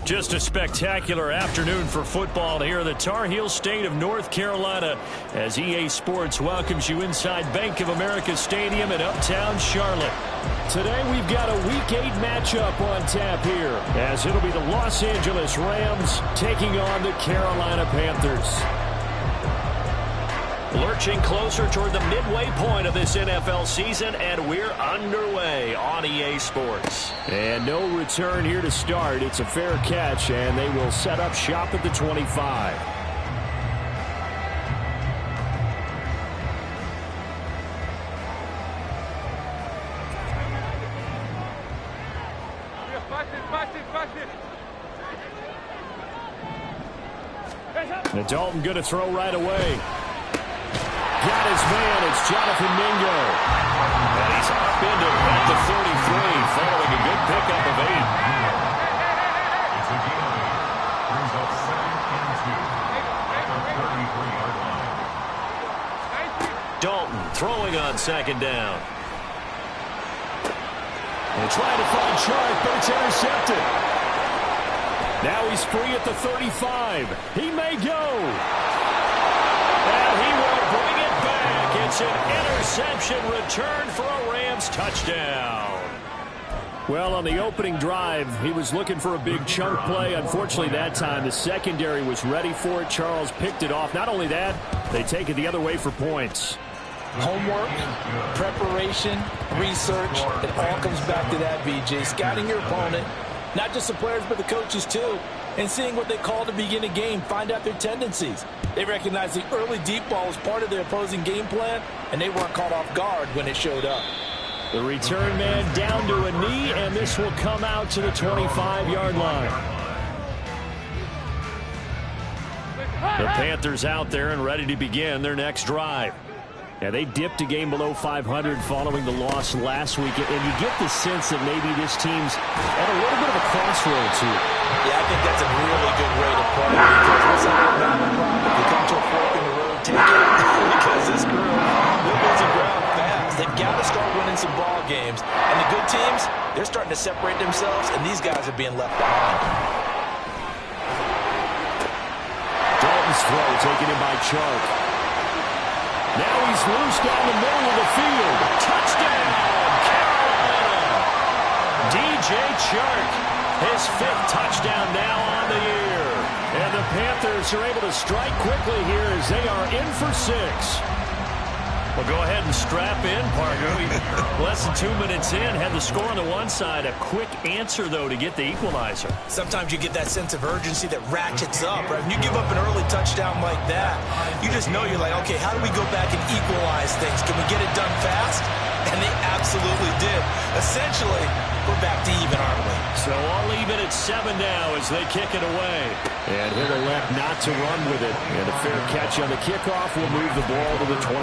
Just a spectacular afternoon for football here in the Tar Heel state of North Carolina as EA Sports welcomes you inside Bank of America Stadium in uptown Charlotte. Today we've got a Week 8 matchup on tap here as it'll be the Los Angeles Rams taking on the Carolina Panthers. Lurching closer toward the midway point of this NFL season, and we're underway on EA Sports. And no return here to start. It's a fair catch, and they will set up shop at the 25. And Dalton going to throw right away. Got his man. It's Jonathan Mingo. And he's upended at the 33 following a good pickup of 8. Dalton throwing on second down. And trying to find Chark, but it's intercepted. Now he's free at the 35. He may go. And he will bring it back. It's an interception return for a Rams touchdown. Well, on the opening drive, he was looking for a big chunk play. Unfortunately, that time, the secondary was ready for it. Charles picked it off. Not only that, they take it the other way for points. Homework, preparation, research, it all comes back to that, BJ. Scouting your opponent, not just the players, but the coaches too, and seeing what they call to begin a game, find out their tendencies. They recognize the early deep ball was part of their opposing game plan, and they weren't caught off guard when it showed up. The return man down to a knee, and this will come out to the 25-yard line. The Panthers out there and ready to begin their next drive. Yeah, they dipped a game below 500 following the loss last week, and you get the sense that maybe this team's at a little bit of a crossroads here. Yeah, I think that's a really good way to put it, because what's not going to happen if you come to a fork in the road, take it, because this group, they're losing ground fast. They've got to start winning some ball games, and the good teams, they're starting to separate themselves, and these guys are being left behind. Dalton's throw taken in by Chark. Now he's loose down the middle of the field. Touchdown, Carolina. DJ Chark, his 5th touchdown now on the year. And the Panthers are able to strike quickly here as they are in for 6. Well, go ahead and strap in, partner. Less than 2 minutes in, had the score on the one side. A quick answer, though, to get the equalizer. Sometimes you get that sense of urgency that ratchets up, right? When you give up an early touchdown like that, you just know you're like, okay, how do we go back and equalize things? Can we get it done fast? And they absolutely did. Essentially, we're back to even, aren't we? So all even at 7 now as they kick it away. And he'll elect not to run with it. And a fair catch on the kickoff will move the ball to the 25.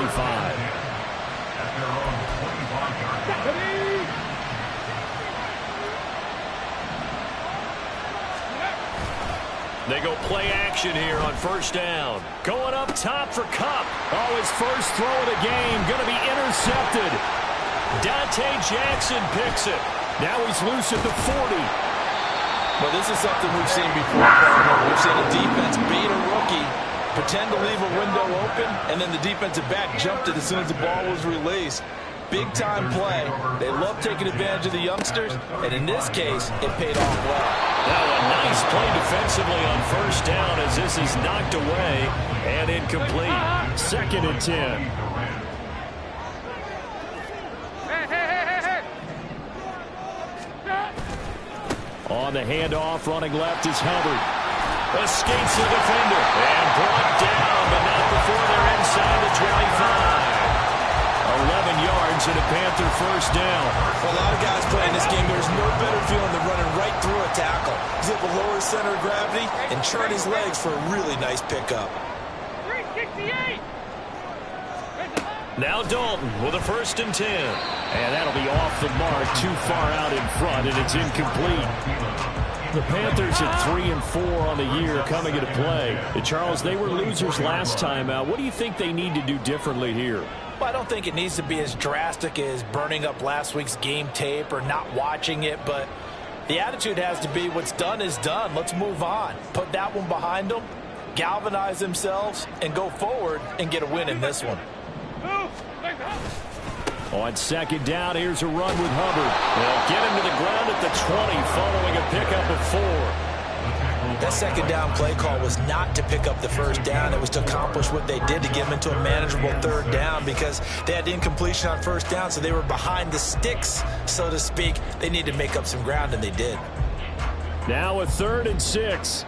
They go play action here on first down. Going up top for Kupp. Oh, his first throw of the game going to be intercepted. Dante Jackson picks it. Now he's loose at the 40. Well, this is something we've seen before, partner. We've seen a defense beat a rookie, pretend to leave a window open, and then the defensive back jumped it as soon as the ball was released. Big-time play. They love taking advantage of the youngsters, and in this case, it paid off well. Now a nice play defensively on first down as this is knocked away and incomplete. 2nd and 10. On the handoff, running left is Hubbard. Escapes the defender and brought down, but not before they're inside the 25. 11 yards and a Panther first down. For a lot of guys playing this game, there's no better feeling than running right through a tackle. He's able to lower his center of gravity and churn his legs for a really nice pickup. 368. Now Dalton with a 1st and 10. And that'll be off the mark, too far out in front, and it's incomplete. The Panthers at 3-4 on the year coming into play. Charles, they were losers last time out. What do you think they need to do differently here? Well, I don't think it needs to be as drastic as burning up last week's game tape or not watching it, but the attitude has to be what's done is done. Let's move on. Put that one behind them, galvanize themselves, and go forward and get a win in this one. On 2nd down, here's a run with Hubbard. They'll get him to the ground at the 20 following a pickup of 4. That 2nd down play call was not to pick up the 1st down. It was to accomplish what they did to get them into a manageable 3rd down because they had incompletion on 1st down, so they were behind the sticks, so to speak. They needed to make up some ground, and they did. Now a 3rd and 6.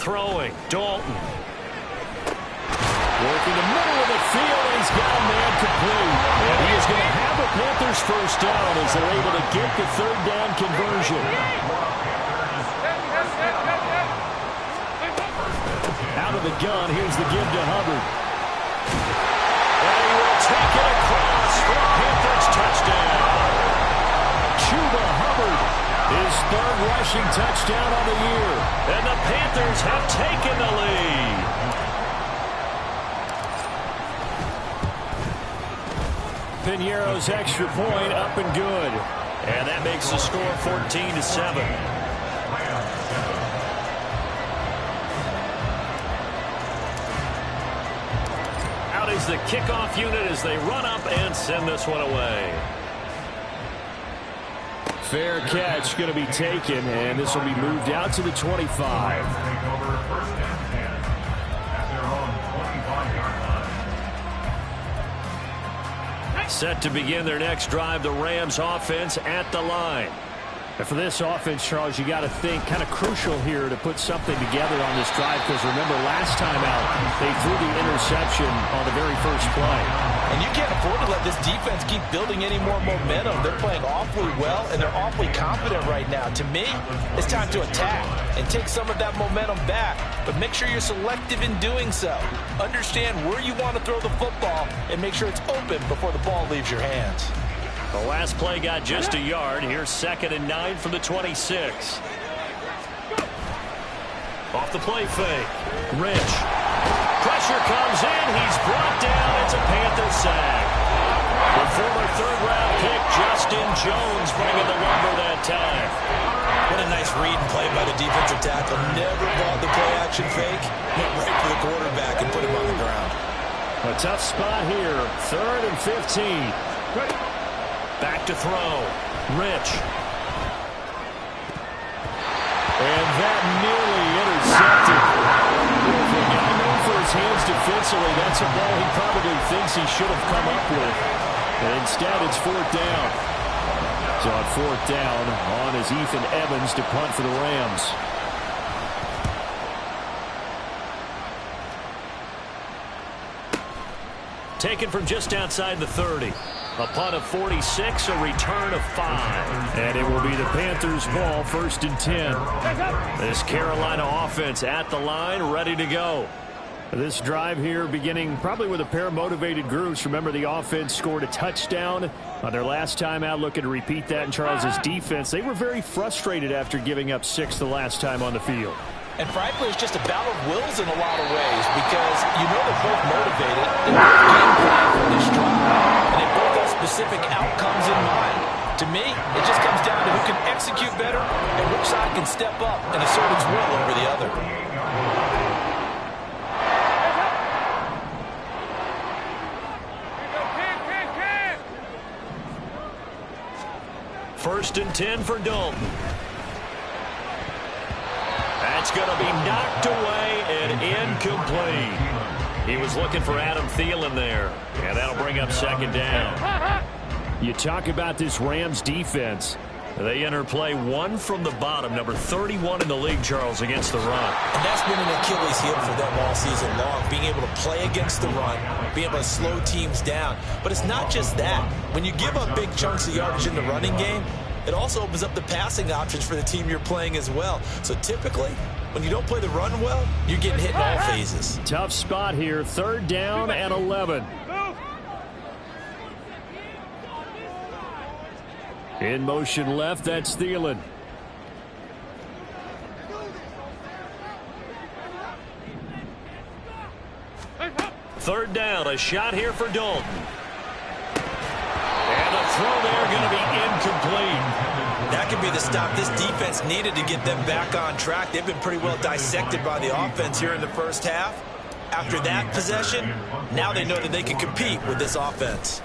Throwing, Dalton. Working the middle of the field, and he's got a man complete. And he is going to have the Panthers 1st down as they're able to get the 3rd down conversion. Out of the gun, here's the give to Hubbard. And he will take it across for a Panthers touchdown. Chuba Hubbard, his 3rd rushing touchdown on the year. And the Panthers have taken the lead. Piñeiro's extra point up and good. And that makes the score 14-7. Out is the kickoff unit as they run up and send this one away. Fair catch going to be taken, and this will be moved out to the 25. Set to begin their next drive, the Rams offense at the line. And for this offense, Charles, you got to think kind of crucial here to put something together on this drive because remember last time out they threw the interception on the very first play. And you can't afford to let this defense keep building any more momentum. They're playing awfully well, and they're awfully confident right now. To me, it's time to attack and take some of that momentum back, but make sure you're selective in doing so. Understand where you want to throw the football and make sure it's open before the ball leaves your hands. The last play got just a yard. Here's 2nd and 9 from the 26. Off the play fake. Rich. Pressure comes in. He's brought down. It's a Panther sack. The former 3rd-round pick, Justin Jones, bringing the lumber that time. What a nice read and play by the defensive tackle. Never brought the play-action fake. Went right for the quarterback and put him on the ground. A tough spot here. 3rd and 15. Back to throw. Rich. And that nearly intercepted. For a guy known for his hands defensively, that's a ball he probably thinks he should have come up with. And instead, it's 4th down. So on 4th down, on is Ethan Evans to punt for the Rams. Taken from just outside the 30. A punt of 46, a return of 5. And it will be the Panthers' ball, 1st and 10. This Carolina offense at the line, ready to go. This drive here beginning probably with a pair of motivated groups. Remember, the offense scored a touchdown on their last time out. Looking to repeat that in Charles's defense. They were very frustrated after giving up 6 the last time on the field. And frankly, it's just a battle of wills in a lot of ways because you know they're both motivated. They both game plan for this drive. And they both have specific outcomes in mind. To me, it just comes down to who can execute better and which side can step up and assert its will over the other. 1st and 10 for Dalton. That's going to be knocked away and incomplete. He was looking for Adam Thielen there, and that'll bring up 2nd down. You talk about this Rams defense. They enter play one from the bottom, number 31 in the league, Charles, against the run. And that's been an Achilles heel for them all season long, being able to play against the run, being able to slow teams down. But it's not just that. When you give up big chunks of yardage in the running game, it also opens up the passing options for the team you're playing as well. So typically, when you don't play the run well, you're getting hit in all phases. Tough spot here, 3rd down and 11. In motion left, that's Thielen. Third down, a shot here for Dalton. And the throw there going to be incomplete. That could be the stop this defense needed to get them back on track. They've been pretty well dissected by the offense here in the first half. After that possession, now they know that they can compete with this offense.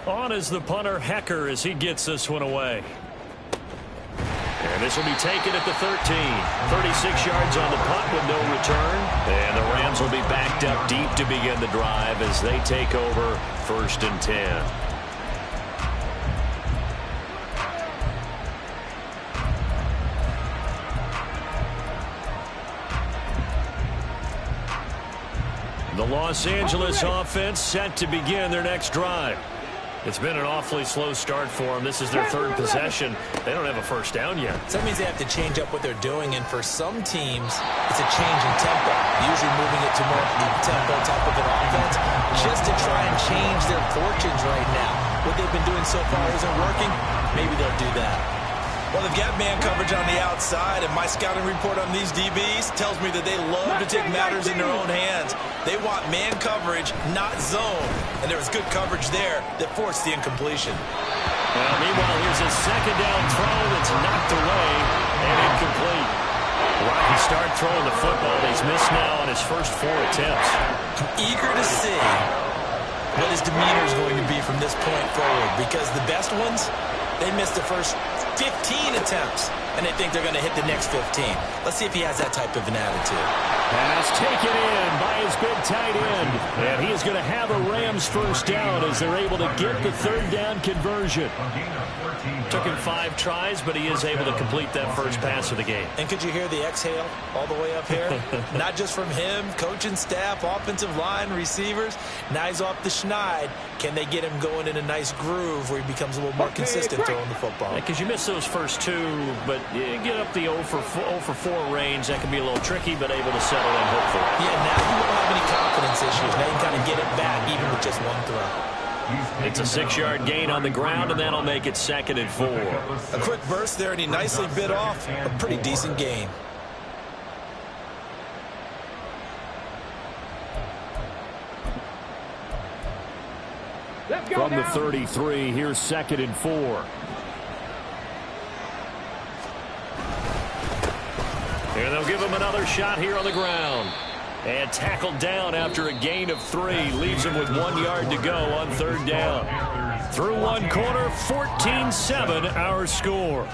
On is the punter, Hecker, as he gets this one away. And this will be taken at the 13. 36 yards on the punt with no return. And the Rams will be backed up deep to begin the drive as they take over 1st and 10. The Los Angeles offense set to begin their next drive. It's been an awfully slow start for them. This is their 3rd possession. They don't have a first down yet. So that means they have to change up what they're doing, and for some teams, it's a change in tempo, usually moving it to more of the tempo type of an offense, just to try and change their fortunes right now. What they've been doing so far isn't working. Maybe they'll do that. Well, they've got man coverage on the outside, and my scouting report on these DBs tells me that they love to take matters in their own hands. They want man coverage, not zone. And there was good coverage there that forced the incompletion. Well, meanwhile, here's a 2nd down throw that's knocked away and incomplete. Rocky start throwing the football. He's missed now on his first 4 attempts. I'm eager to see what his demeanor is going to be from this point forward, because the best ones, they missed the first 15 attempts, and they think they're going to hit the next 15. Let's see if he has that type of an attitude. Pass taken in by his big tight end. And he is going to have a Rams first down as they're able to get the 3rd down conversion. Took him 5 tries, but he is able to complete that first pass of the game. And could you hear the exhale all the way up here? Not just from him, coaching staff, offensive line, receivers. Now he's off the schneid. Can they get him going in a nice groove where he becomes a little more consistent throwing the football? Because you miss those first 2, but you get up the 0 for 4 range. That can be a little tricky, but able to settle in, hopefully. Yeah, now you won't have any confidence issues. Now you can kind of get it back even with just one throw. It's a 6-yard gain on the ground, and that'll make it 2nd and 4. A quick burst there, and he nicely bit off a pretty decent gain. From the 33, here's 2nd and 4. And they'll give him another shot here on the ground. And tackled down after a gain of 3. Leaves him with 1 yard to go on 3rd down. Through one quarter, 14-7 our score.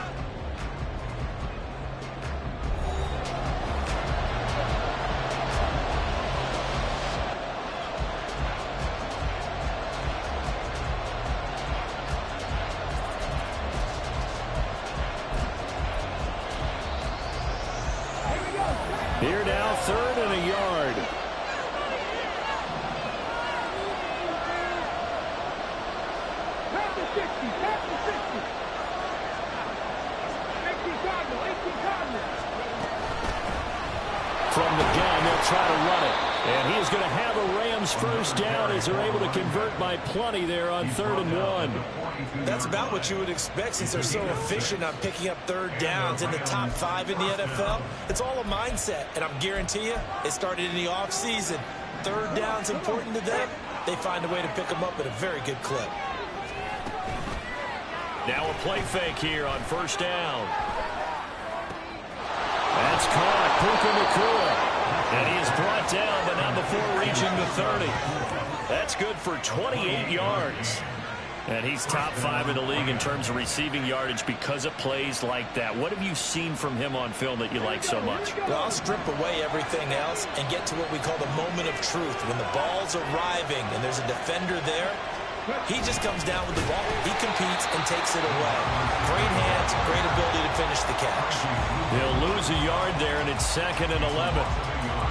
Here now, 3rd and a yard. From the gun, they'll try to run it. And he is going to have a Rams first down as they're able to convert by plenty there on 3rd and 1. That's about what you would expect since they're so efficient on picking up 3rd downs in the top 5 in the NFL. It's all a mindset, and I'm guarantee you it started in the offseason. 3rd down's important to them. They find a way to pick them up at a very good clip. Now a play fake here on 1st down. That's caught. Puka Nacua. And he is brought down, but not before reaching the 30. That's good for 28 yards. And he's top 5 in the league in terms of receiving yardage because of plays like that. What have you seen from him on film that you like so much? Well, I'll strip away everything else and get to what we call the moment of truth. When the ball's arriving and there's a defender there, He just comes down with the ball. He competes and takes it away. Great hands, great ability to finish the catch. He'll lose a yard there, and it's 2nd and 11.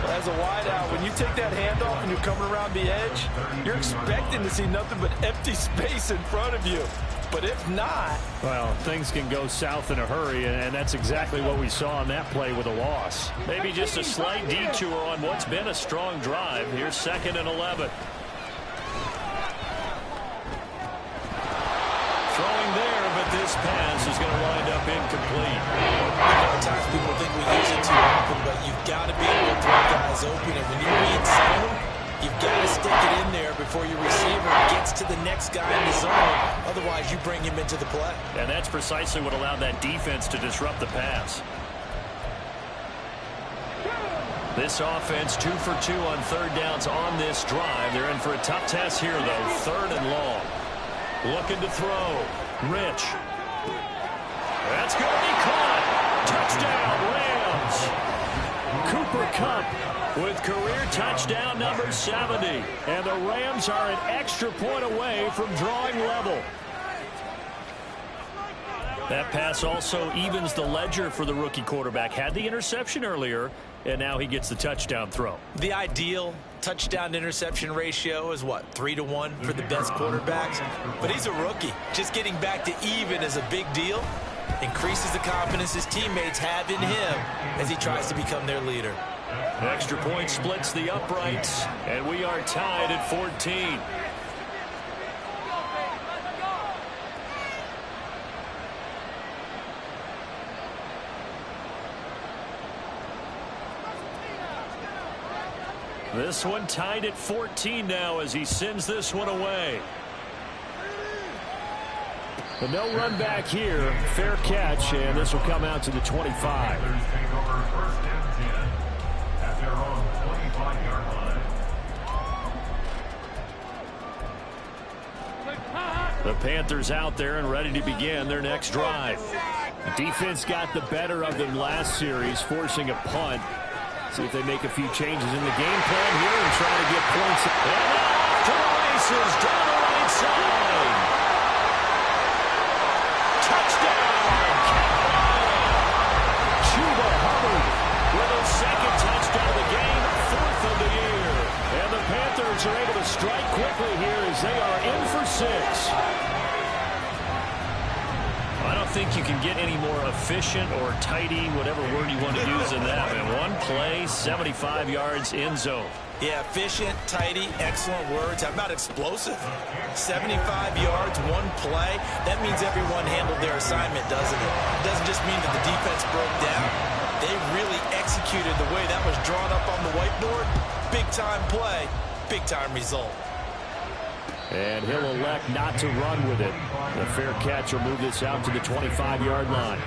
As a wideout, when you take that handoff and you're coming around the edge, you're expecting to see nothing but empty space in front of you. But if not... Well, things can go south in a hurry, and that's exactly what we saw on that play with a loss. Maybe just a slight detour on what's been a strong drive. Here's 2nd and 11. Throwing there, but this pass is going to wind up incomplete. Sometimes people think we use it too often, but you've got to be able to throw guys open. And when you read zone, you've got to stick it in there before your receiver gets to the next guy in the zone. Otherwise, you bring him into the play. And that's precisely what allowed that defense to disrupt the pass. This offense 2 for 2 on 3rd downs on this drive. They're in for a tough test here, though. 3rd and long. Looking to throw. Rich. That's going to be caught. Touchdown, Rams. Cooper Kupp with career touchdown number 70. And the Rams are an extra point away from drawing level. That pass also evens the ledger for the rookie quarterback. Had the interception earlier, and now he gets the touchdown throw. The ideal touchdown-interception ratio is, what, 3-to-1 for the best quarterbacks? But he's a rookie. Just getting back to even is a big deal. Increases the confidence his teammates have in him as he tries to become their leader. Extra point splits the uprights, and we are tied at 14. This one tied at 14 now as he sends this one away. But no run back here. Fair catch, and this will come out to the 25. The Panthers out there and ready to begin their next drive. The defense got the better of them last series, forcing a punt. See if they make a few changes in the game plan here and try to get points. And off to the races down the right side. Touchdown, Carolina. Chuba Hubbard with a 2nd touchdown of the game, 4th of the year. And the Panthers are able to strike quickly here as they are in for 6. I don't think you can get any more efficient or tidy, whatever word you want to use in that. And one play, 75 yards in zone. Yeah, efficient, tidy, excellent words. How about explosive? 75 yards, one play. That means everyone handled their assignment, doesn't it? It doesn't just mean that the defense broke down. They really executed the way that was drawn up on the whiteboard. Big-time play, big-time result. And he'll elect not to run with it. The fair catch will move this out to the 25-yard line.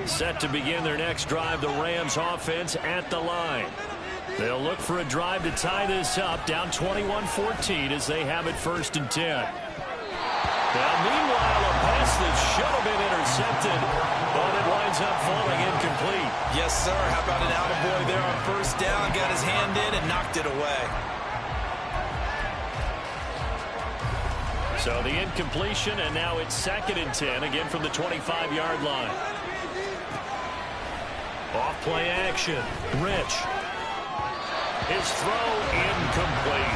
Set to begin their next drive, the Rams offense at the line. They'll look for a drive to tie this up, down 21-14 as they have it 1st and 10. Now, meanwhile, a pass that should have been intercepted, but it winds up falling incomplete. Yes, sir. How about an attaboy there on 1st down, got his hand in and knocked it away. So the incompletion, and now it's 2nd and 10, again from the 25-yard line. Off-play action. Rich. His throw incomplete.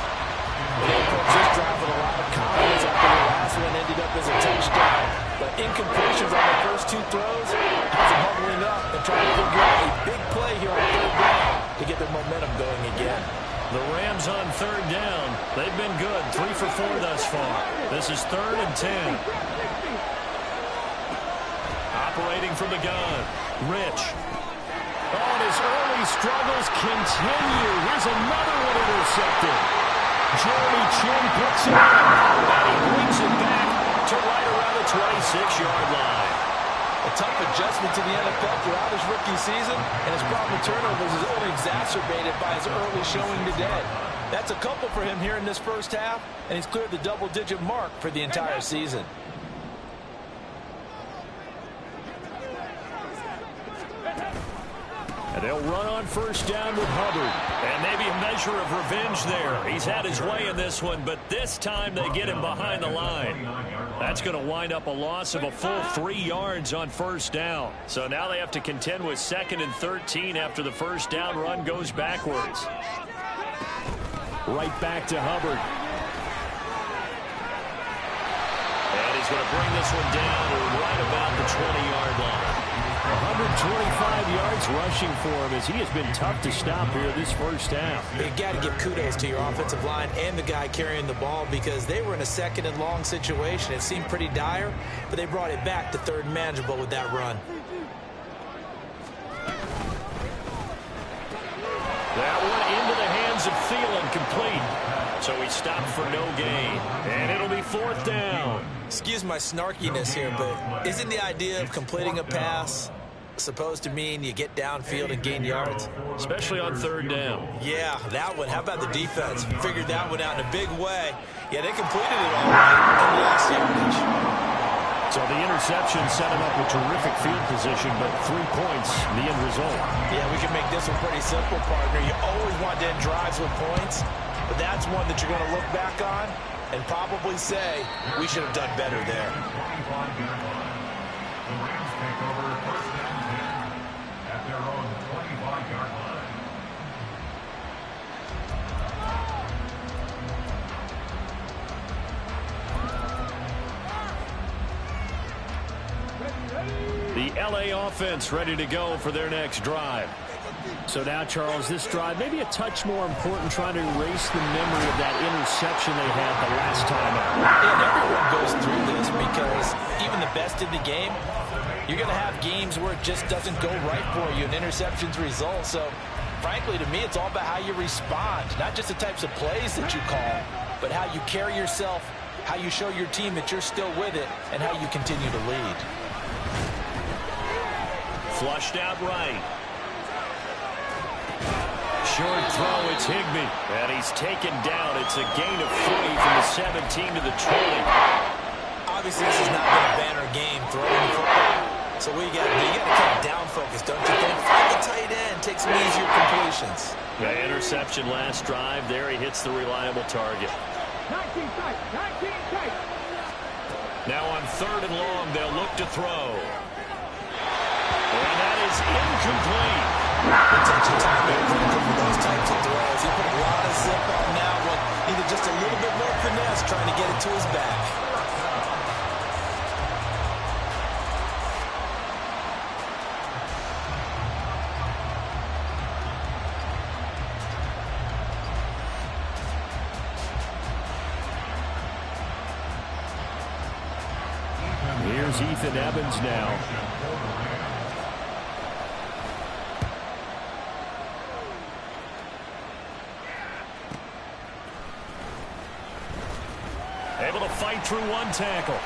They approached this drive with a lot of confidence after the last one ended up as a touchdown. But incompletions on the first 2 throws has them huddling up and trying to figure out a big play here on 3rd down to get their momentum going again. The Rams on 3rd down. They've been good. 3 for 4 thus far. This is 3rd and 10. Operating from the gun. Rich. Oh, and his early struggles continue. Here's another one intercepted. Jeremy Chin puts it in, and he brings it back to right around the 26-yard line. A tough adjustment to the NFL throughout his rookie season, and his problem with turnovers is only exacerbated by his early showing today. That's a couple for him here in this first half, and he's cleared the double-digit mark for the entire season. And they'll run on first down with Hubbard. And maybe a measure of revenge there. He's had his way in this one, but this time they get him behind the line. That's going to wind up a loss of a full 3 yards on first down. So now they have to contend with 2nd and 13 after the first down run goes backwards. Right back to Hubbard. And he's going to bring this one down right about the 20-yard line. 125 yards rushing for him as he has been tough to stop here this first half. You got to give kudos to your offensive line and the guy carrying the ball because they were in a 2nd and long situation. It seemed pretty dire, but they brought it back to 3rd and manageable with that run. That one into the hands of Thielen, complete. So he stopped for no gain. And it'll be 4th down. Excuse my snarkiness here, but isn't the idea of completing a pass supposed to mean you get downfield and gain yards? Especially on 3rd down. Yeah, that one. How about the defense? Figured that one out in a big way. Yeah, they completed it all right and lost yardage. So the interception set him up with terrific field position, but 3 points, the end result. Yeah, we can make this one pretty simple, partner. You always want to end drives with points, but that's one that you're going to look back on and probably say, we should have done better there. The LA offense ready to go for their next drive. So now, Charles, this drive maybe a touch more important, trying to erase the memory of that interception they had the last time out. And everyone goes through this because even the best in the game, you're going to have games where it just doesn't go right for you, and interceptions result. So, frankly, to me, it's all about how you respond, not just the types of plays that you call, but how you carry yourself, how you show your team that you're still with it, and how you continue to lead. Flushed out right. Short throw, it's Higbee. And he's taken down. It's a gain of 3 from the 17 to the 20. Obviously, this has not been a banner game throwing the football. So you got to kind of down focus, don't you think? Find the tight end, take some easier completions. The interception last drive. There he hits the reliable target. 19 tight, 19 tight. Now on 3rd and long, they'll look to throw. And that is incomplete. Attention time very critical for those types of throws. He put a lot of zip on that one. Needed just a little bit more finesse trying to get it to his back. Here's Ethan Evans now. Able to fight through one tackle.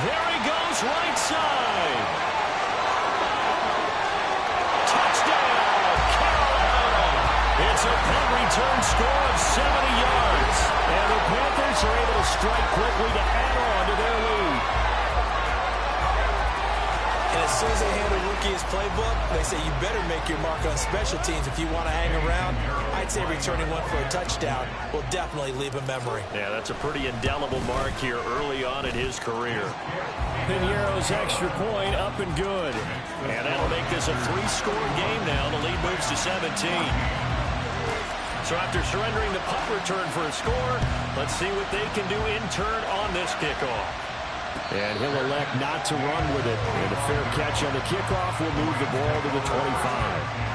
There he goes, right side. Touchdown, Carolina. It's a punt return score of 70 yards. And the Panthers are able to strike quickly to add on to their lead. And as soon as they hand a rookie his playbook, they say you better make your mark on special teams if you want to hang around. I'd say returning one for a touchdown will definitely leave a memory. Yeah, that's a pretty indelible mark here early on in his career. Piñeiro's extra point up and good. And that'll make this a 3-score game now. The lead moves to 17. So after surrendering the punt return for a score, let's see what they can do in turn on this kickoff. And he'll elect not to run with it. And a fair catch on the kickoff will move the ball to the 25.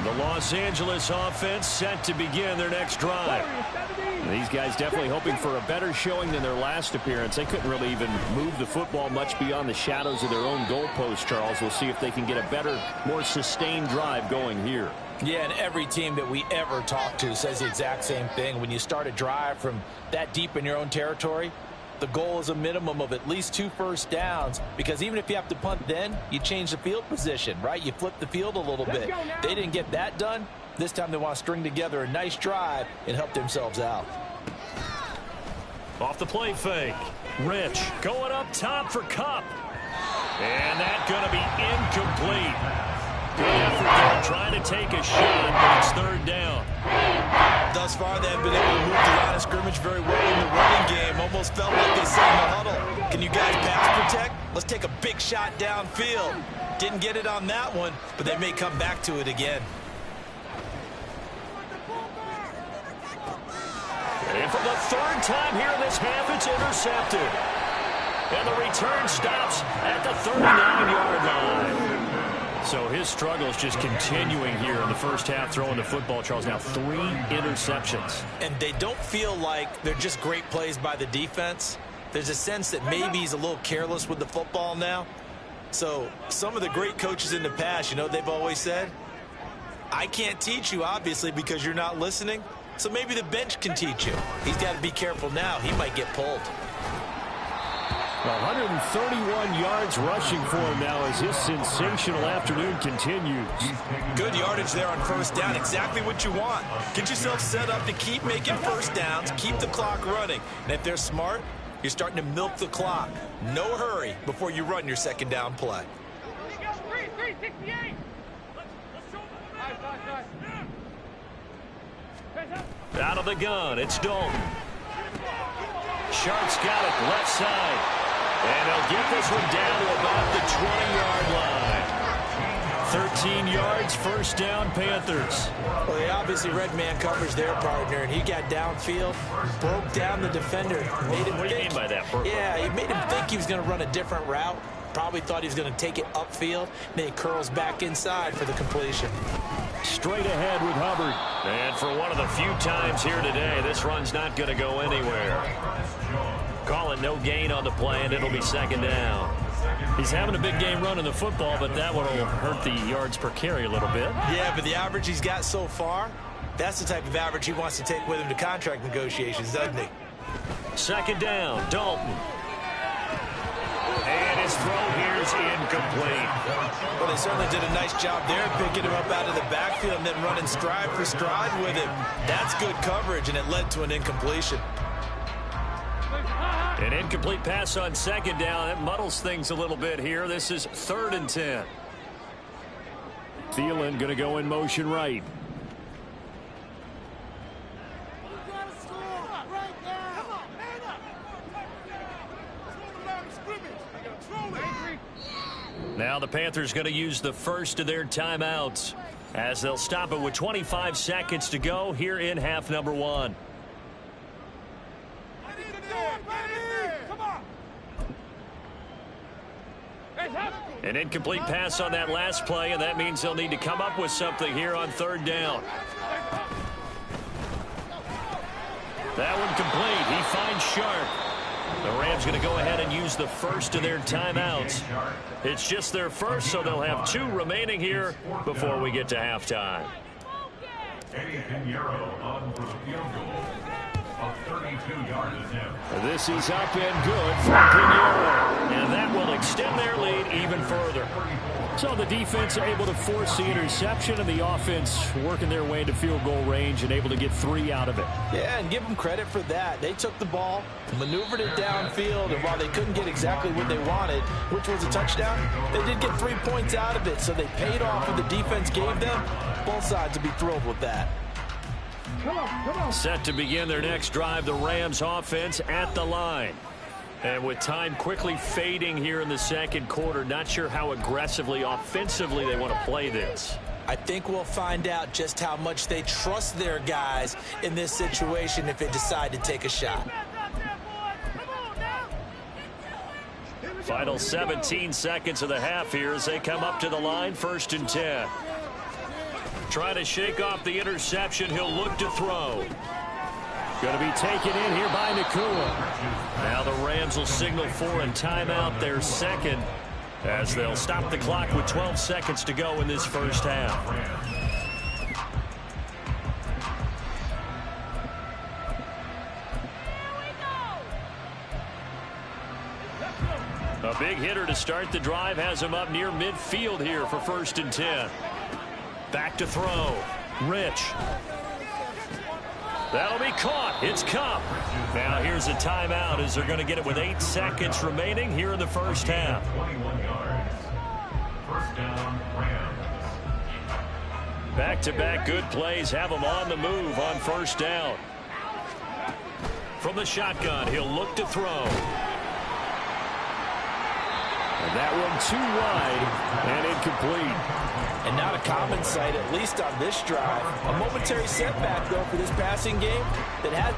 The Los Angeles offense set to begin their next drive. These guys definitely hoping for a better showing than their last appearance. They couldn't really even move the football much beyond the shadows of their own goalpost, Charles. We'll see if they can get a better, more sustained drive going here. Yeah, and every team that we ever talk to says the exact same thing. When you start a drive from that deep in your own territory, the goal is a minimum of at least 2 first downs, because even if you have to punt then, you change the field position, right? You flip the field a little bit. They didn't get that done. This time they want to string together a nice drive and help themselves out. Off the play fake. Rich going up top for Kupp. And that's going to be incomplete. Good effort there, trying to take a shot, but it's third down. Thus far, they have been able to move the line of scrimmage very well in the running game. Almost felt like they said in the huddle, can you guys pass protect? Let's take a big shot downfield. Didn't get it on that one, but they may come back to it again. And for the third time here in this half, it's intercepted. And the return stops at the 39-yard line. So his struggle is just continuing here in the first half, throwing the football, Charles. Now 3 interceptions. And they don't feel like they're just great plays by the defense. There's a sense that maybe he's a little careless with the football now. So some of the great coaches in the past, you know, they've always said, I can't teach you, obviously, because you're not listening. So maybe the bench can teach you. He's got to be careful now. He might get pulled. 131 yards rushing for him now as his sensational afternoon continues. Good yardage there on first down. Exactly what you want. Get yourself set up to keep making first downs, keep the clock running. And if they're smart, you're starting to milk the clock. No hurry before you run your second down play. 368. Out of the gun, it's Dalton. Sharp's got it, left side. And they'll get this one down to about the 20-yard line. 13 yards, first down, Panthers. Well, they obviously read man coverage their partner, and he got downfield, broke down the defender. Made him what do you mean by that, Burke? Yeah, he made him think he was going to run a different route. Probably thought he was going to take it upfield. Then he curls back inside for the completion. Straight ahead with Hubbard. And for one of the few times here today, this run's not going to go anywhere. Call it no gain on the play, and it'll be second down. He's having a big game running the football, but that one will hurt the yards per carry a little bit. Yeah, but the average he's got so far, that's the type of average he wants to take with him to contract negotiations, doesn't he? Second down, Dalton. And his throw here is incomplete. Well, they certainly did a nice job there, picking him up out of the backfield and then running stride for stride with him. That's good coverage, and it led to an incompletion. An incomplete pass on second down. That muddles things a little bit here. This is 3rd and 10. Thielen going to go in motion right. Now the Panthers going to use the first of their timeouts as they'll stop it with 25 seconds to go here in half number 1. An incomplete pass on that last play, and that means they'll need to come up with something here on 3rd down. That one complete. He finds Sharp. The Rams going to go ahead and use the first of their timeouts. It's just their first, so they'll have 2 remaining here before we get to halftime. This is up and good for Pinheiro, and that will extend their lead even further. So the defense able to force the interception, and the offense working their way into field goal range and able to get 3 out of it. Yeah, and give them credit for that. They took the ball, maneuvered it downfield, and while they couldn't get exactly what they wanted, which was a touchdown, they did get 3 points out of it, so they paid off what the defense gave them. Both sides will be thrilled with that. Come on. Set to begin their next drive, the Rams offense at the line. And with time quickly fading here in the second quarter, not sure how aggressively, offensively they want to play this. I think we'll find out just how much they trust their guys in this situation if they decide to take a shot. Final 17 seconds of the half here as they come up to the line, 1st and 10. Trying to shake off the interception. He'll look to throw. Going to be taken in here by Nakua. Now the Rams will signal for a timeout, their second, as they'll stop the clock with 12 seconds to go in this first half. A big hitter to start the drive has him up near midfield here for 1st and 10. Back to throw. Rich. That'll be caught. It's Cup. Now here's a timeout as they're going to get it with 8 seconds remaining here in the first half. 21 yards. First down, Rams. Back-to-back good plays have them on the move on 1st down. From the shotgun, he'll look to throw. And that one too wide and incomplete. And not a common sight, at least on this drive. A momentary setback, though, for this passing game that has...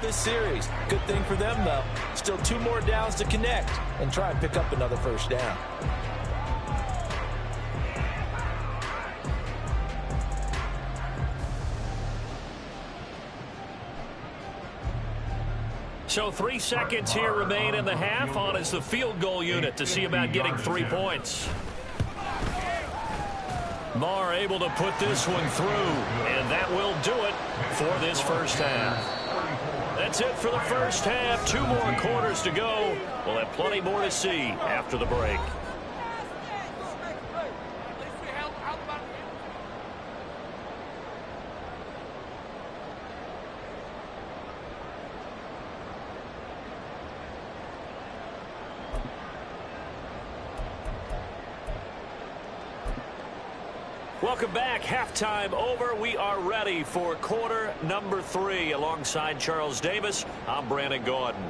this series. Good thing for them, though. Still 2 more downs to connect and try and pick up another first down. So 3 seconds here remain in the half. On is the field goal unit to see about getting 3 points. Marr able to put this one through, and that will do it for this first half. That's it for the first half. 2 more quarters to go. We'll have plenty more to see after the break. Welcome back. Halftime over. We are ready for quarter number 3. Alongside Charles Davis, I'm Brandon Gordon.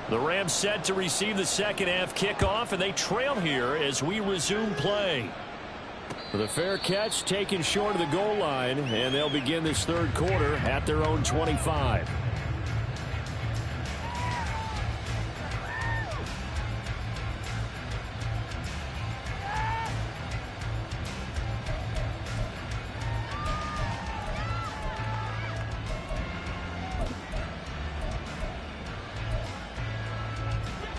The Rams set to receive the second half kickoff, and they trail here as we resume play. The fair catch taken short of the goal line, and they'll begin this third quarter at their own 25.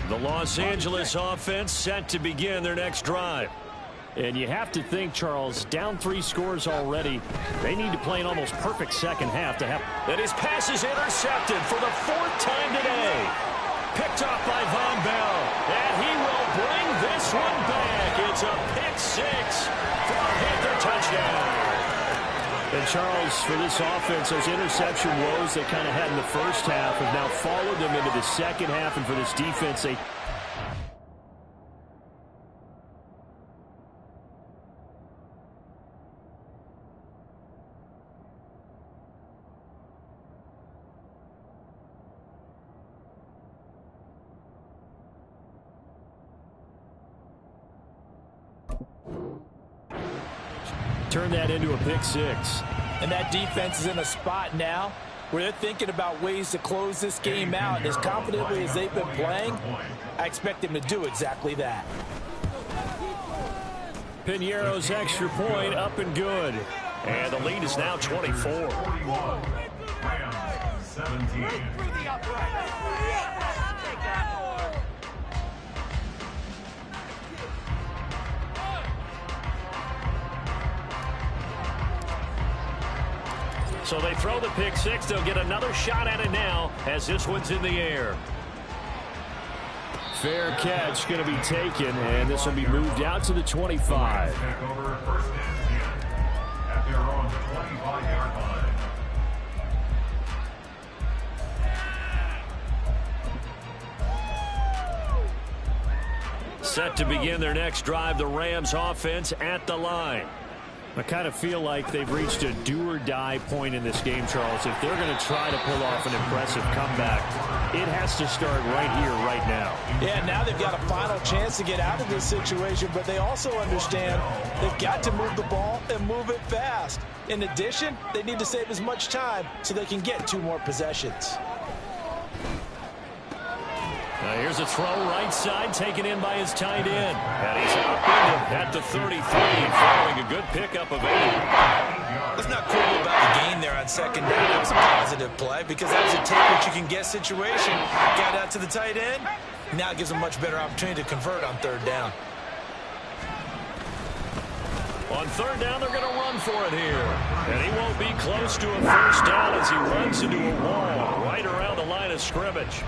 The Los Angeles offense set to begin their next drive. And you have to think, Charles, down 3 scores already. They need to play an almost perfect second half to have... And his pass is intercepted for the 4th time today. Picked off by Von Bell. And he will bring this one back. It's a pick 6 for a Panther touchdown. And Charles, for this offense, those interception woes they kind of had in the first half have now followed them into the second half. And for this defense, they... turn that into a pick 6. And that defense is in a spot now where they're thinking about ways to close this game out. And as confidently as they've been playing, I expect them to do exactly that. Piñeiro's extra point up and good. And the lead is now 24. 41. Rams 17. So they throw the pick six. They'll get another shot at it now as this one's in the air. Fair catch going to be taken, and this will be moved out to the 25. Back over 1st and 10 at their own 25-yard line. Set to begin their next drive, the Rams offense at the line. I kind of feel like they've reached a do-or-die point in this game, Charles. If they're going to try to pull off an impressive comeback, it has to start right here, right now. Yeah, now they've got a final chance to get out of this situation, but they also understand they've got to move the ball and move it fast. In addition, they need to save as much time so they can get 2 more possessions. Here's a throw right side taken in by his tight end. And he's up at the 33 following a good pickup of 8. It's not cool about the gain there on 2nd down. That was a positive play because that was a take what you can get situation. Got out to the tight end. Now it gives them much better opportunity to convert on 3rd down. On 3rd down, they're going to run for it here. And he won't be close to a 1st down as he runs into a wall right around the line of scrimmage.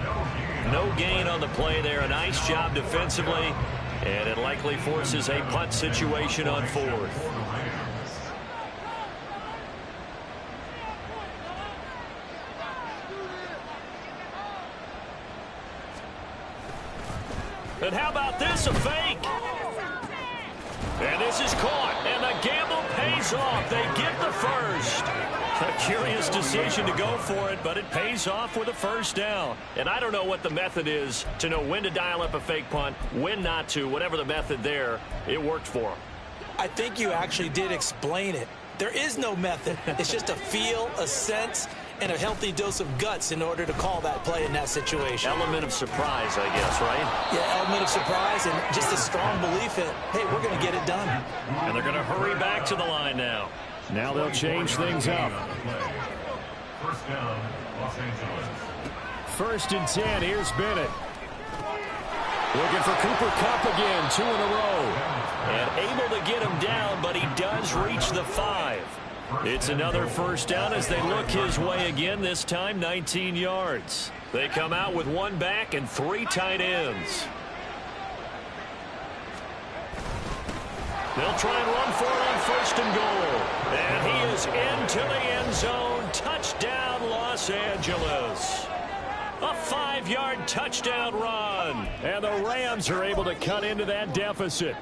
No gain on the play there. A nice job defensively. And it likely forces a punt situation on 4th. And how about this, a fake? And this is caught, and the gamble pays off. They get the 1st. A curious decision to go for it, but it pays off with a 1st down. And I don't know what the method is to know when to dial up a fake punt, when not to. Whatever the method there, it worked for them. I think you actually did explain it. There is no method. It's just a feel, a sense, and a healthy dose of guts in order to call that play in that situation. Element of surprise, I guess, right? Yeah, element of surprise and just a strong belief in, hey, we're going to get it done. And they're going to hurry back to the line now. Now they'll change things up. 1st down, Los Angeles. 1st and 10, here's Bennett. Looking for Cooper Kupp again, 2 in a row. And able to get him down, but he does reach the 5. It's another 1st down as they look his way again, this time 19 yards. They come out with 1 back and 3 tight ends. They'll try and run for it on 1st and goal. And he is into the end zone. Touchdown, Los Angeles. A 5-yard touchdown run. And the Rams are able to cut into that deficit.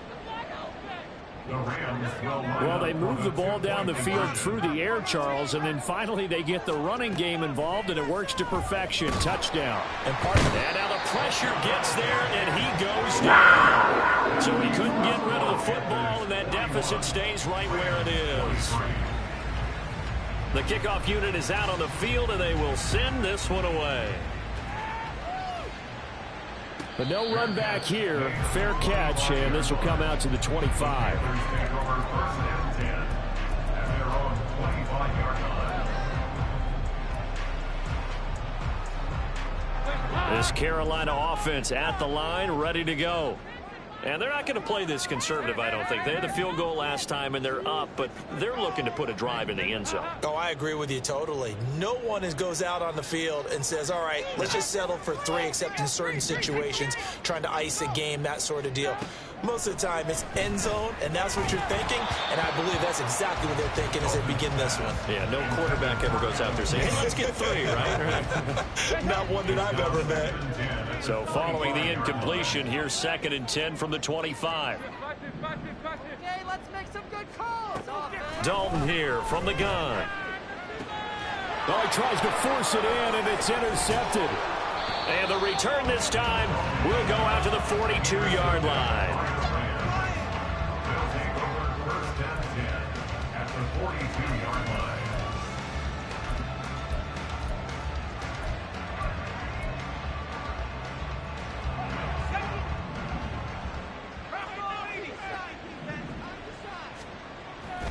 Well, they move the ball down the field through the air, Charles, and then finally they get the running game involved, and it works to perfection. Touchdown. And now the pressure gets there, and he goes down. So he couldn't get rid of the football, and that deficit stays right where it is. The kickoff unit is out on the field, and they will send this one away. But no run back here. Fair catch, and this will come out to the 25. This Carolina offense at the line, ready to go. And they're not going to play this conservative, I don't think. They had the field goal last time, and they're up, but they're looking to put a drive in the end zone. Oh, I agree with you totally. No one goes out on the field and says, all right, let's just settle for 3, except in certain situations, trying to ice a game, that sort of deal. Most of the time, it's end zone, and that's what you're thinking, and I believe that's exactly what they're thinking as they begin this one. Yeah, no quarterback ever goes out there saying, hey, let's get 3, right? Not one that I've ever met. So following the incompletion, here's 2nd and 10 from the 25. Okay, let's make some good calls. Dalton here from the gun. Oh, he tries to force it in, and it's intercepted. And the return this time will go out to the 42-yard line. They'll take over 1st and 10 at the 42-yard line.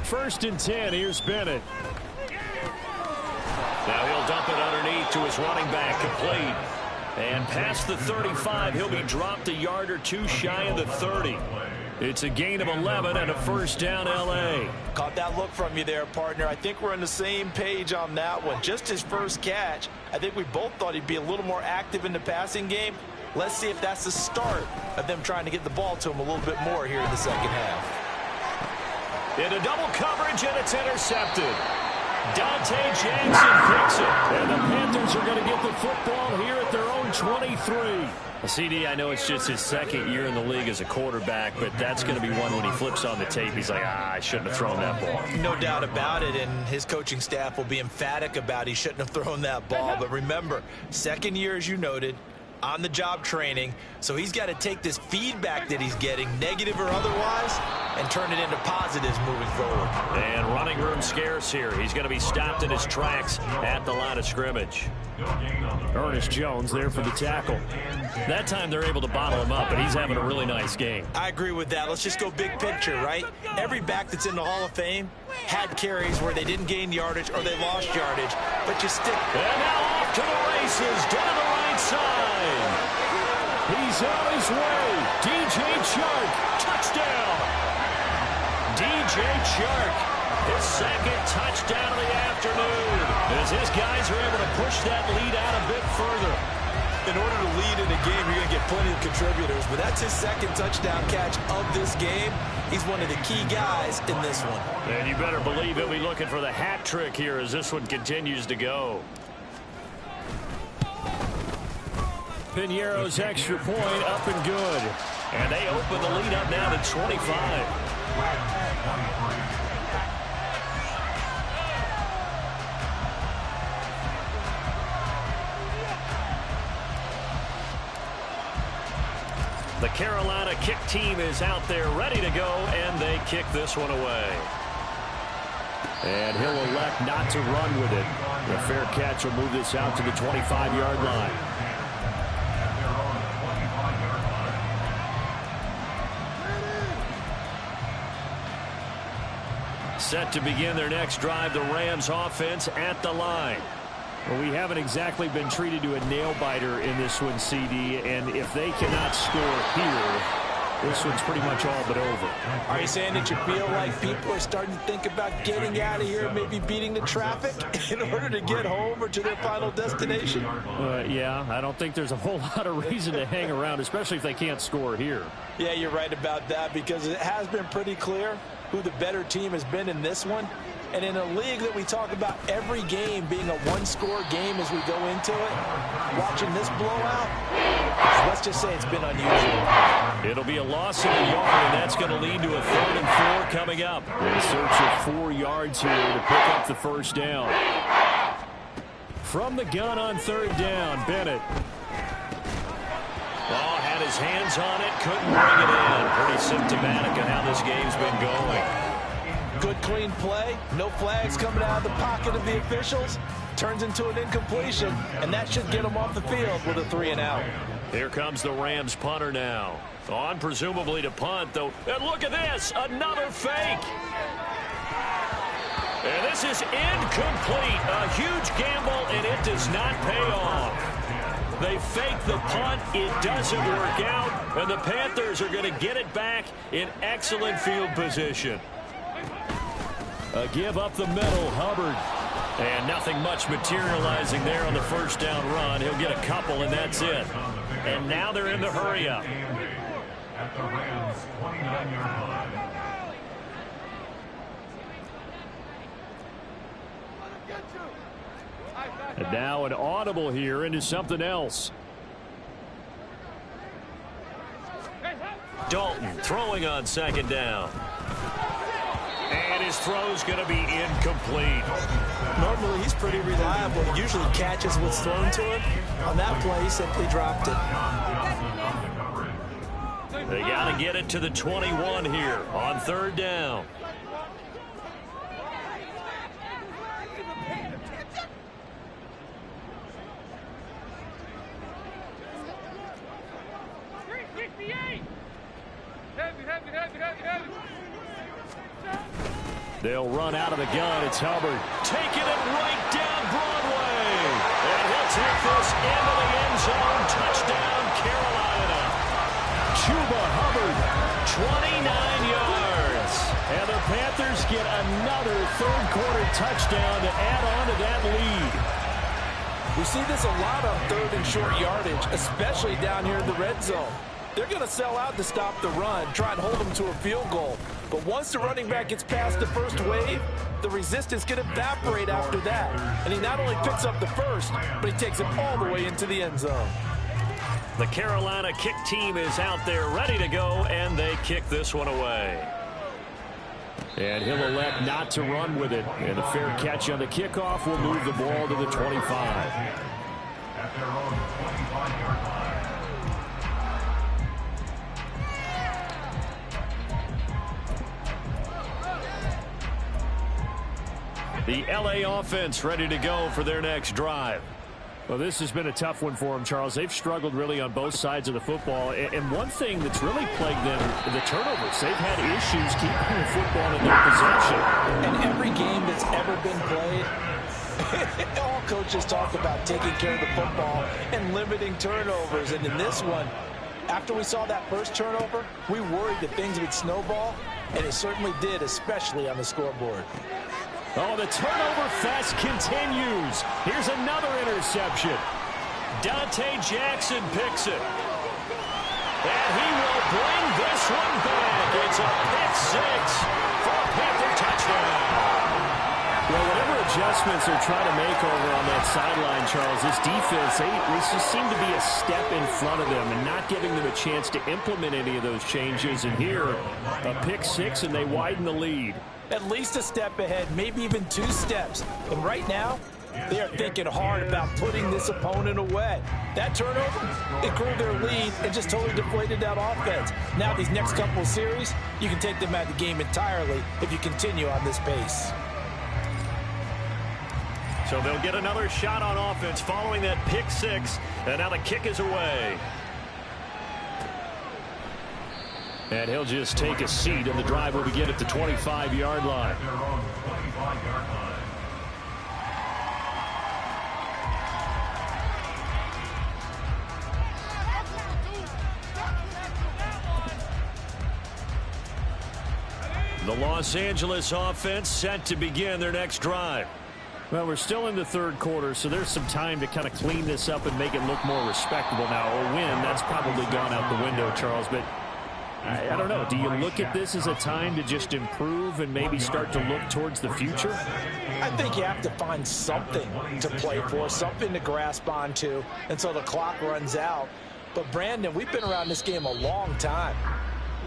First and 10, here's Bennett. Now he'll dump it underneath to his running back, complete. And past the 35, he'll be dropped a yard or 2 shy of the 30. It's a gain of 11 and a first down, L.A. Caught that look from you there, partner. I think we're on the same page on that one. Just his first catch. I think we both thought he'd be a little more active in the passing game. Let's see if that's the start of them trying to get the ball to him a little bit more here in the second half. Into double coverage, and it's intercepted. Dante Jackson picks it. And the Panthers are going to get the football here at their own 23. CD, I know it's just his second year in the league as a quarterback, but that's going to be one when he flips on the tape. He's like, I shouldn't have thrown that ball. No doubt about it, and his coaching staff will be emphatic about he shouldn't have thrown that ball. But remember, second year, as you noted, on-the-job training, so he's got to take this feedback that he's getting, negative or otherwise, and turn it into positives moving forward. And running room scarce here. He's going to be stopped in his tracks at the line of scrimmage. Ernest Jones there for the tackle. That time they're able to bottle him up, but he's having a really nice game. I agree with that. Let's just go big picture, right? Every back that's in the Hall of Fame had carries where they didn't gain yardage or they lost yardage, but you stick. And now off to the races down the right side. He's on his way. DJ Chark, touchdown. DJ Chark, his second touchdown of the afternoon, as his guys are able to push that lead out a bit further. In order to lead in a game, you're going to get plenty of contributors, but that's his second touchdown catch of this game. He's one of the key guys in this one. And you better believe he'll be looking for the hat trick here as this one continues to go. Piñeiro's extra point up and good. And they open the lead up now to 25. The Carolina kick team is out there ready to go, and they kick this one away. And he'll elect not to run with it. The fair catch will move this out to the 25-yard line. Set to begin their next drive, the Rams offense at the line. Well, we haven't exactly been treated to a nail-biter in this one, CD, and if they cannot score here, this one's pretty much all but over. Are you saying that you feel like people are starting to think about getting out of here, maybe beating the traffic in order to get home or to their final destination? Yeah, I don't think there's a whole lot of reason to hang around, especially if they can't score here. Yeah, you're right about that, because it has been pretty clear who the better team has been in this one. And in a league that we talk about every game being a one-score game as we go into it, watching this blowout, let's just say it's been unusual. It'll be a loss of a yard, and that's going to lead to a 3rd and 4 coming up. In search of 4 yards here to pick up the first down. From the gun on 3rd down, Bennett. Oh, had his hands on it, couldn't bring it in. Pretty symptomatic of how this game's been going. Good, clean play. No flags coming out of the pocket of the officials. Turns into an incompletion, and that should get them off the field with a 3-and-out. Here comes the Rams punter now. On presumably to punt, though. And look at this, another fake. And this is incomplete. A huge gamble, and it does not pay off. They fake the punt. It doesn't work out, and the Panthers are going to get it back in excellent field position. A give up the middle, Hubbard. And nothing much materializing there on the first down run. He'll get a couple, and that's it. And now they're in the hurry up. At the Rams' 29-yard line. And now an audible here into something else. Dalton throwing on 2nd down. And his throw's going to be incomplete. Normally, he's pretty reliable. He usually catches what's thrown to him. On that play, he simply dropped it. They got to get it to the 21 here on 3rd down. They'll run out of the gun. It's Hubbard taking it right down Broadway. And he'll take this into the end zone. Touchdown, Carolina. Chuba Hubbard 29 yards. And the Panthers get another third-quarter touchdown to add on to that lead. We see this a lot on third and short yardage, especially down here in the red zone. They're going to sell out to stop the run, try and hold them to a field goal. But once the running back gets past the first wave, the resistance can evaporate after that. And he not only picks up the first, but he takes it all the way into the end zone. The Carolina kick team is out there ready to go, and they kick this one away. And he'll elect not to run with it. And a fair catch on the kickoff will move the ball to the 25. At their own 25-yard line. The LA offense ready to go for their next drive. Well, this has been a tough one for them, Charles. They've struggled really on both sides of the football. And one thing that's really plagued them, the turnovers. They've had issues keeping the football in their possession. And every game that's ever been played, all coaches talk about taking care of the football and limiting turnovers. And in this one, after we saw that first turnover, we worried that things would snowball, and it certainly did, especially on the scoreboard. Oh, the turnover fest continues. Here's another interception. Dante Jackson picks it. And he will bring this one back. It's a pick six for a Panther touchdown. Well, whatever adjustments they're trying to make over on that sideline, Charles, this defense, they just seem to be a step in front of them and not giving them a chance to implement any of those changes. And here, a pick six, and they widen the lead. At least a step ahead, maybe even 2 steps. And right now, they are thinking hard about putting this opponent away. That turnover, it grew their lead and just totally deflated that offense. Now these next couple of series, you can take them out of the game entirely if you continue on this pace. So they'll get another shot on offense following that pick six. And now the kick is away. And he'll just take a seat, and the drive will begin at the 25-yard line. Their own 25-yard line. The Los Angeles offense set to begin their next drive. Well, we're still in the third quarter, so there's some time to kind of clean this up and make it look more respectable. Now, a win, that's probably gone out the window, Charles, but I don't know. Do you look at this as a time to just improve and maybe start to look towards the future? I think you have to find something to play for, something to grasp onto until the clock runs out. But, Brandon, we've been around this game a long time.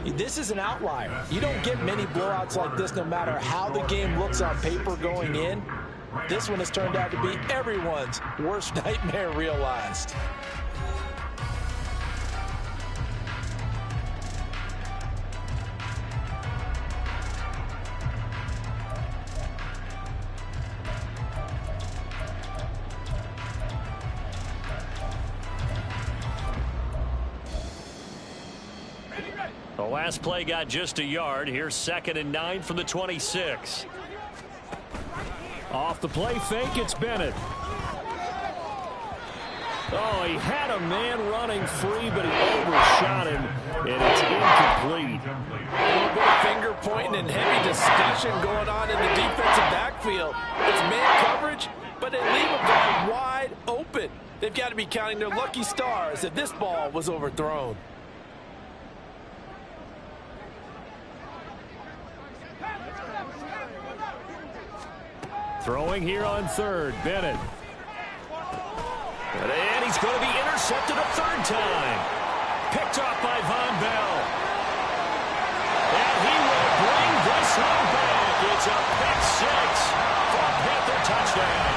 This is an outlier. You don't get many blowouts like this no matter how the game looks on paper going in. This one has turned out to be everyone's worst nightmare realized. The last play got just a yard. Here's 2nd and 9 from the 26. Off the play fake, it's Bennett. Oh, he had a man running free, but he overshot him, and it's incomplete. A little bit of finger pointing and heavy discussion going on in the defensive backfield. It's man coverage, but they leave a guy wide open. They've got to be counting their lucky stars that this ball was overthrown. Throwing here on third, Bennett. And he's going to be intercepted a third time. Picked off by Von Bell. And he will bring this one back. It's a pick six for a Panther touchdown.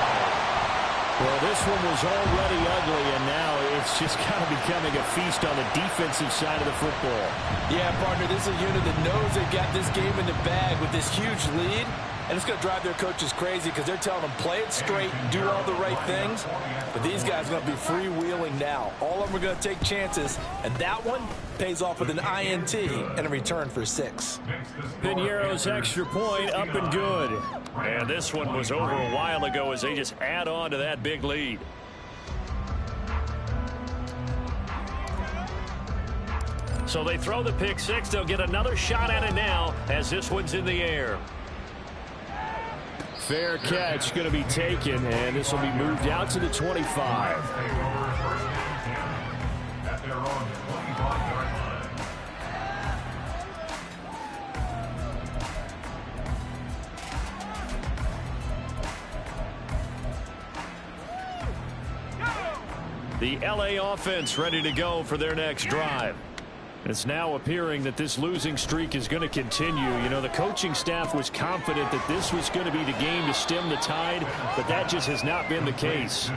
Well, this one was already ugly, and now it's just kind of becoming a feast on the defensive side of the football. Yeah, partner, this is a unit that knows they've got this game in the bag with this huge lead. And it's going to drive their coaches crazy because they're telling them play it straight, do all the right things. But these guys are going to be freewheeling now. All of them are going to take chances. And that one pays off with an INT and a return for 6. Piñeiro's extra point up and good. And this one was over a while ago as they just add on to that big lead. So they throw the pick six. They'll get another shot at it now as this one's in the air. Fair catch going to be taken, and this will be moved out to the 25. The LA offense ready to go for their next drive. It's now appearing that this losing streak is going to continue. You know, the coaching staff was confident that this was going to be the game to stem the tide, but that just has not been the case.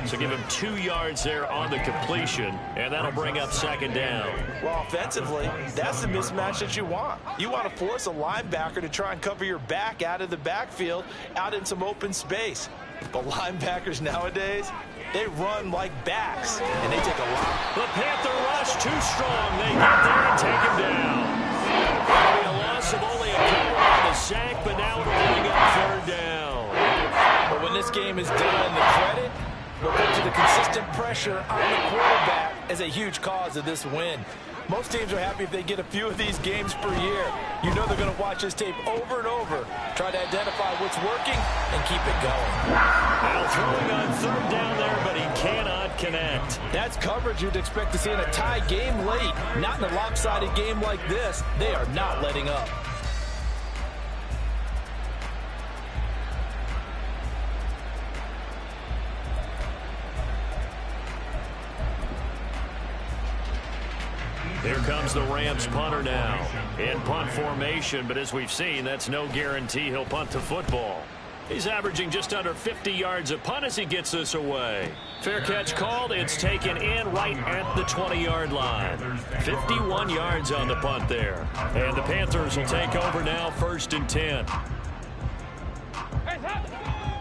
So give him 2 yards there on the completion, and that'll bring up second down. Well, offensively, that's the mismatch that you want. You want to force a linebacker to try and cover your back out of the backfield, out in some open space. But linebackers nowadays, they run like backs, and they take a lot. The Panther rush too strong. They get there and take him down. That'll be a loss of only a couple on the sack, but now it'll bring up third down. But when this game is done, the credit will go to the consistent pressure on the quarterback as a huge cause of this win. Most teams are happy if they get a few of these games per year. You know they're going to watch this tape over and over, try to identify what's working, and keep it going. Now throwing on third down there, but he cannot connect. That's coverage you'd expect to see in a tie game late. Not in a lopsided game like this. They are not letting up. Here comes the Rams punter now in punt formation, but as we've seen, that's no guarantee he'll punt the football. He's averaging just under 50 yards a punt as he gets this away. Fair catch called. It's taken in right at the 20-yard line. 51 yards on the punt there. And the Panthers will take over now, 1st and 10.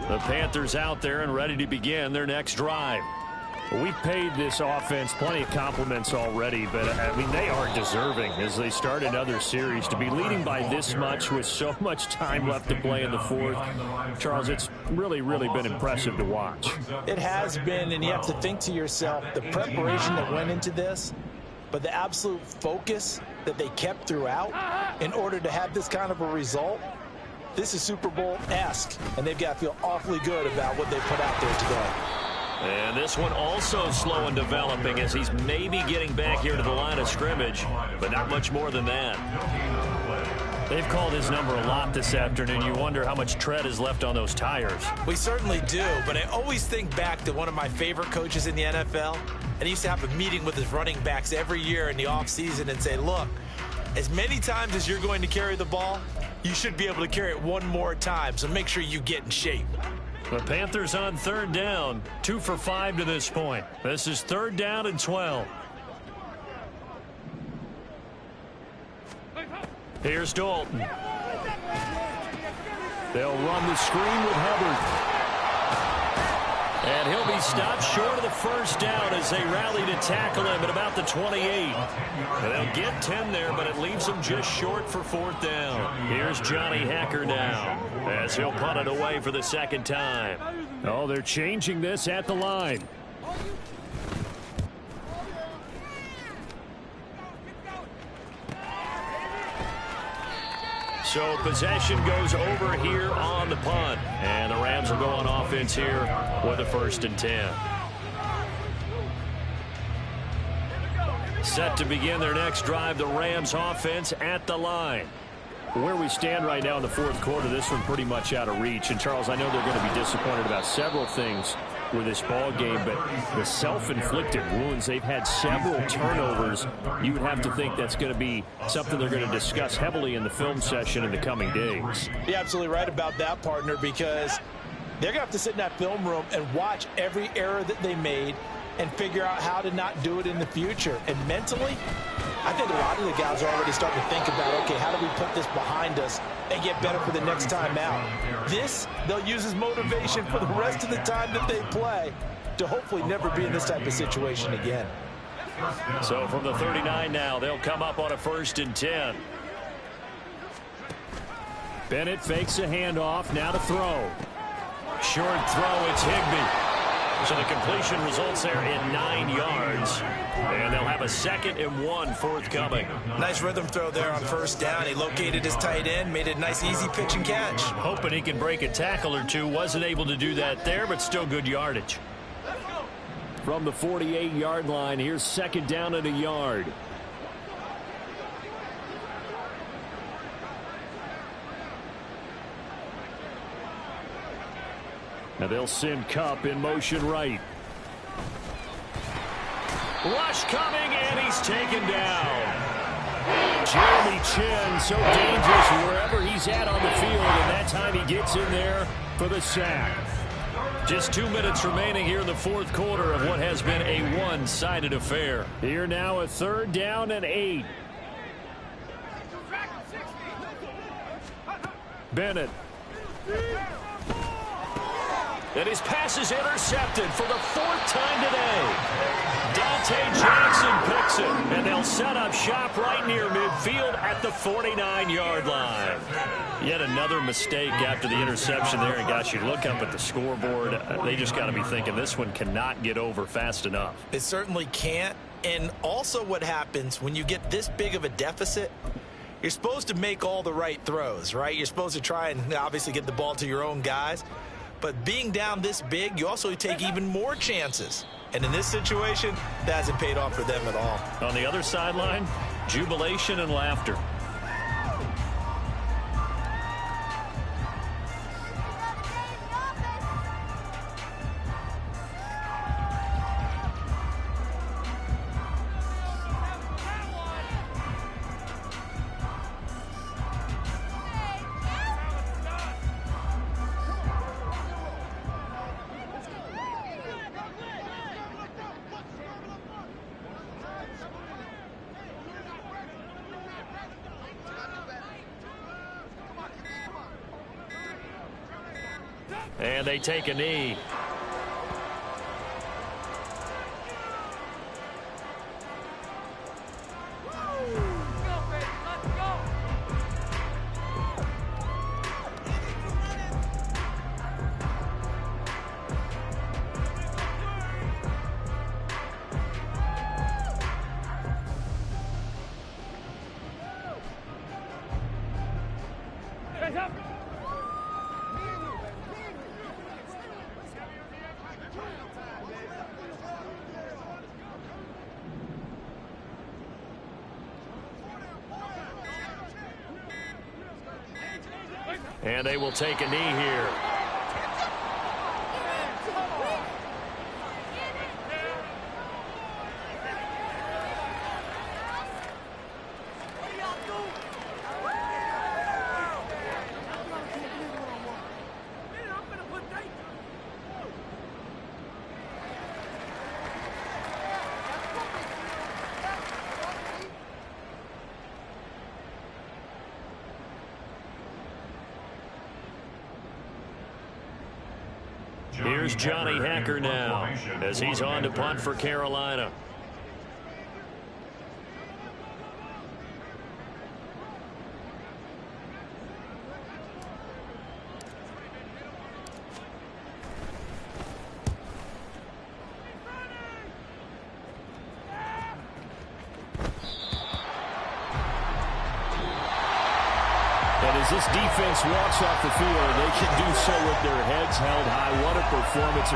The Panthers out there and ready to begin their next drive. We've paid this offense plenty of compliments already, but, I mean, they are deserving as they start another series. To be leading by this much with so much time left to play in the fourth, Charles, it's really been impressive to watch. It has been, and you have to think to yourself, the preparation that went into this, but the absolute focus that they kept throughout in order to have this kind of a result. This is Super Bowl-esque, and they've got to feel awfully good about what they put out there today. And this one also slow in developing as he's maybe getting back here to the line of scrimmage, but not much more than that. They've called his number a lot this afternoon. You wonder how much tread is left on those tires. We certainly do, but I always think back to one of my favorite coaches in the NFL, and he used to have a meeting with his running backs every year in the offseason and say, look, as many times as you're going to carry the ball, you should be able to carry it one more time, so make sure you get in shape. The Panthers on third down, 2 for 5 to this point. This is 3rd down and 12. Here's Dalton. They'll run the screen with Hubbard. And he'll be stopped short of the first down as they rally to tackle him at about the 28. And they'll get 10 there, but it leaves them just short for 4th down. Here's Johnny Hacker now as he'll punt it away for the 2nd time. Oh, they're changing this at the line. So possession goes over here on the punt. And the Rams will go on offense here with a 1st and 10. Set to begin their next drive, the Rams offense at the line. Where we stand right now in the 4th quarter, this one pretty much out of reach. And, Charles, I know they're going to be disappointed about several things with this ball game, but the self-inflicted wounds, they've had several turnovers. You would have to think that's going to be something they're going to discuss heavily in the film session in the coming days. You're absolutely right about that, partner, because they're going to have to sit in that film room and watch every error that they made and figure out how to not do it in the future. And mentally, I think a lot of the guys are already starting to think about, okay, how do we put this behind us and get better for the next time out? This, they'll use as motivation for the rest of the time that they play to hopefully never be in this type of situation again. So from the 39 now, they'll come up on a 1st and 10. Bennett fakes a handoff, now to throw. Short throw, it's Higbee. So the completion results there in 9 yards. And they'll have a 2nd and 1 forthcoming. Nice rhythm throw there on first down. He located his tight end, made it a nice easy pitch and catch. Hoping he can break a tackle or two. Wasn't able to do that there, but still good yardage. From the 48-yard line, here's 2nd down and a yard. Now they'll send Kupp in motion right. Rush coming, and he's taken down. Jeremy Chin, so dangerous wherever he's at on the field, and that time he gets in there for the sack. Just 2 minutes remaining here in the 4th quarter of what has been a one-sided affair. Here now a 3rd down and 8. Bennett. And his pass is intercepted for the 4th time today. Dante Jackson picks it, and they'll set up shop right near midfield at the 49-yard line. Yet another mistake after the interception there, and gosh, you look up at the scoreboard, they just got to be thinking this one cannot get over fast enough. It certainly can't. And also what happens when you get this big of a deficit, you're supposed to make all the right throws, right? You're supposed to try and obviously get the ball to your own guys. But being down this big, you also take even more chances. And in this situation, that hasn't paid off for them at all. On the other sideline, jubilation and laughter. And they take a knee. And they will take a knee here. Here's Johnny Hacker now as he's on to punt for Carolina. And as this defense walks off the field, they can do so with their heads held high. What a performance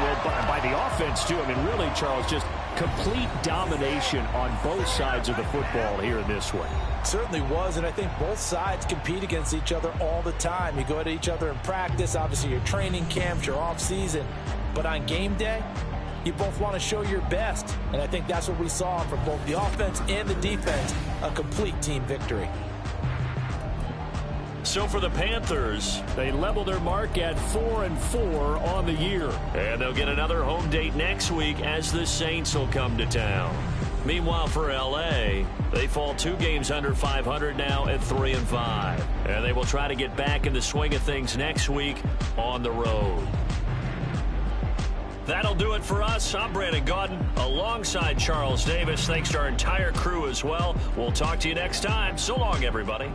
by the offense, too. I mean, really, Charles, just complete domination on both sides of the football here in this one. Certainly was, and I think both sides compete against each other all the time. You go at each other in practice, obviously your training camps, your off-season. But on game day, you both want to show your best. And I think that's what we saw from both the offense and the defense, a complete team victory. So for the Panthers, they level their mark at 4-4 on the year. And they'll get another home date next week as the Saints will come to town. Meanwhile, for L.A., they fall 2 games under 500 now at 3-5. And they will try to get back in the swing of things next week on the road. That'll do it for us. I'm Brandon Gaudin alongside Charles Davis. Thanks to our entire crew as well. We'll talk to you next time. So long, everybody.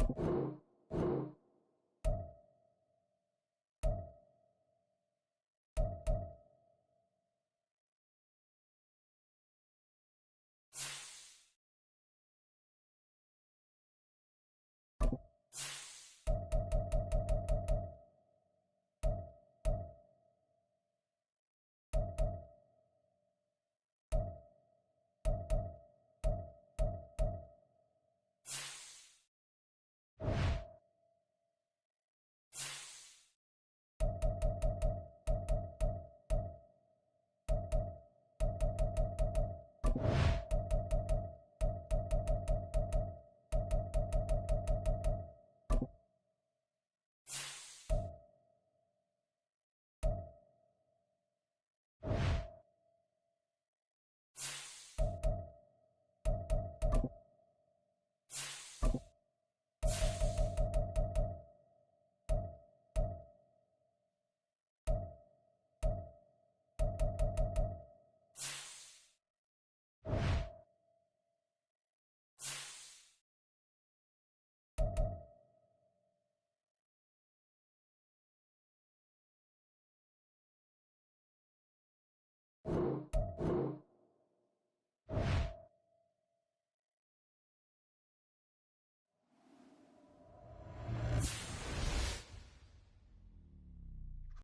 10.